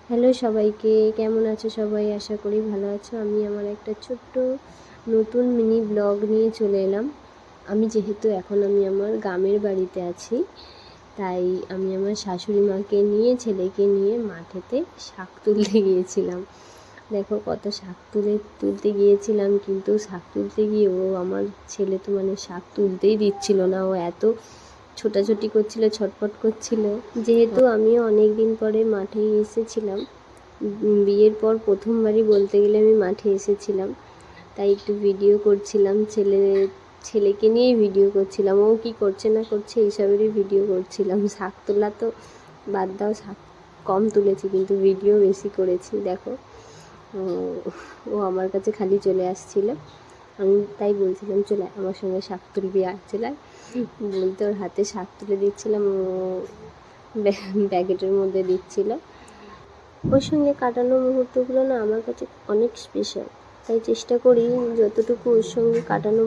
Hello সবাইকে, কেমন আছো সবাই? আশা করি ভালো আছো। আমি আমার একটা ছোট্ট নতুন মিনি ব্লগ নিয়ে চলে এলাম। যেহেতু এখন আমি আমার গ্রামের বাড়িতে আছি, তাই আমি আমার শাশুড়ি মাকে নিয়ে ছেলেকে নিয়ে মাঠেতে শাক তুলতে গিয়েছিলাম। দেখো কত শাক তুলতে গিয়েছিলাম, কিন্তু শাক তুলতে গিয়ে আমার ছেলে তো শাক তুলতেই দিচ্ছিল না। ও এত ছোটাছুটি করছিল, ছটফট করছিল। যেহেতু আমিও অনেক দিন পরে মাঠে এসেছিলাম, বিয়ের পর প্রথমবারই বলতে গেলে আমি মাঠে এসেছিলাম, তাই একটু ভিডিও করছিলাম। ছেলেকে নিয়েই ভিডিও করছিলাম, ও কি করছে না করছে এইসবেরই ভিডিও করছিলাম। শাক তোলা তো বাদ দাও, শাক কম তুলেছি কিন্তু ভিডিও বেশি করেছি। দেখো ও আমার কাছে খালি চলে আসছিল, আমি তাই বলছিলাম চলে আমার সঙ্গে শাক তুলবি, আর চলে বলতে ওর হাতে শাক তুলে দিচ্ছিলাম, ও ব্যাকেটের মধ্যে দিচ্ছিল। ওর সঙ্গে কাটানো মুহূর্তগুলো না আমার কাছে অনেক স্পেশাল, তাই চেষ্টা করি যতটুকু ওর সঙ্গে কাটানো